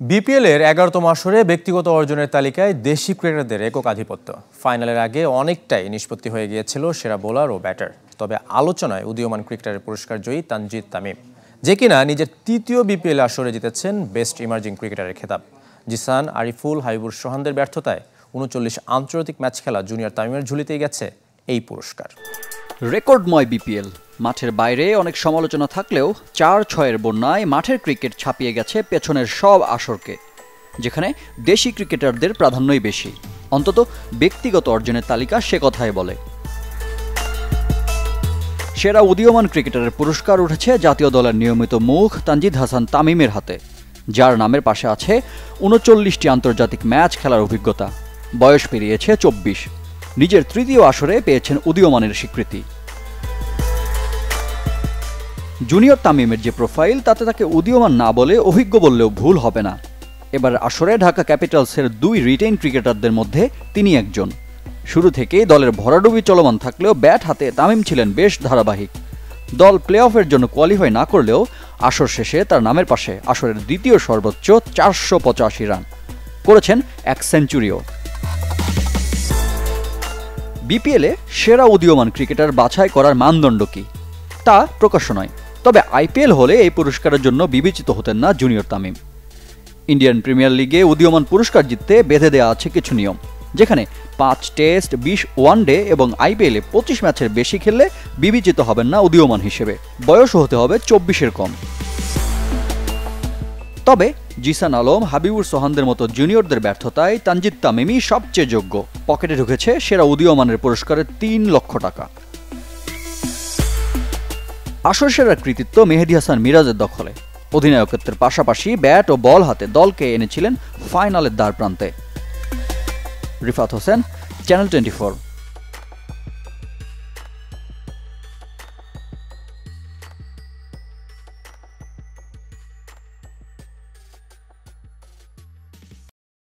বিপিএলের ১১তম আসরে ব্যক্তিগত অর্জনের তালিকায় দেশি ক্রিকেটারদের একক আধিপত্য। ফাইনালের আগে অনেকটাই নিষ্পত্তি হয়ে গিয়েছিল সেরা বোলার ও ব্যাটার। তবে আলোচনায় উদীয়মান ক্রিকেটারের পুরস্কার জয়ী তানজিদ তামিম, যে কিনা নিজের তৃতীয় বিপিএল আসরে জিতেছেন বেস্ট ইমার্জিং ক্রিকেটারের খেতাব। জিসান, আরিফুল, হাবিবুর সোহানদের ব্যর্থতায় ৩৯ আন্তর্জাতিক ম্যাচ খেলা জুনিয়র তামিমের ঝুলিতেই গেছে এই পুরস্কার। রেকর্ডময় বিপিএল, মাঠের বাইরে অনেক সমালোচনা থাকলেও ৪-৬-এর বন্যায় মাঠের ক্রিকেট ছাপিয়ে গেছে পেছনের সব আসরকে, যেখানে দেশি ক্রিকেটারদের প্রাধান্যই বেশি। অন্তত ব্যক্তিগত অর্জনের তালিকা সে কথাই বলে। সেরা উদীয়মান ক্রিকেটারের পুরস্কার উঠেছে জাতীয় দলের নিয়মিত মুখ তানজিদ হাসান তামিমের হাতে, যার নামের পাশে আছে ৩৯টি আন্তর্জাতিক ম্যাচ খেলার অভিজ্ঞতা। বয়স পেরিয়েছে ২৪। নিজের তৃতীয় আসরে পেয়েছেন উদীয়মানের স্বীকৃতি। জুনিয়র তামিমের যে প্রোফাইল, তাতে তাকে উদীয়মান না বলে অভিজ্ঞ বললেও ভুল হবে না। এবার আসরে ঢাকা ক্যাপিটালসের ২ রিটেইন ক্রিকেটারদের মধ্যে তিনি একজন। শুরু থেকেই দলের ভরাডুবি চলমান থাকলেও ব্যাট হাতে তামিম ছিলেন বেশ ধারাবাহিক। দল প্লে অফের জন্য কোয়ালিফাই না করলেও আসর শেষে তার নামের পাশে আসরের দ্বিতীয় সর্বোচ্চ ৪৮৫ রান করেছেন, এক সেঞ্চুরিও। বিপিএলে সেরা উদীয়মান ক্রিকেটার বাছাই করার মানদণ্ড কি, তা প্রকাশ্য নয়। তবে আইপিএল হলে এই পুরস্কারের জন্য বিবেচিত হতেন না জুনিয়র তামিম। ইন্ডিয়ান প্রিমিয়ার লিগে উদীয়মান পুরস্কার জিততে বেঁধে দেওয়া আছে কিছু নিয়ম, যেখানে ৫ টেস্ট, ২০ ওয়ানডে এবং আইপিএলে ২৫ ম্যাচের বেশি খেললে বিবেচিত হবেন না উদীয়মান হিসেবে। বয়সও হতে হবে ২৪-এর কম। তবে জিসান আলম, হাবিবুর সোহানদের মতো জুনিয়রদের ব্যর্থতায় তানজিদ তামিমই সবচেয়ে যোগ্য। পকেটে ঢুকেছে সেরা উদীয়মানের পুরস্কারের ৩ লক্ষ টাকা। আসর সেরার কৃতিত্ব মেহেদী হাসান মিরাজের দখলে। অধিনায়কত্বের পাশাপাশি ব্যাট ও বল হাতে দলকে এনেছিলেন ফাইনালের দ্বারপ্রান্তে। রিফাত হোসেন, চ্যানেল 24।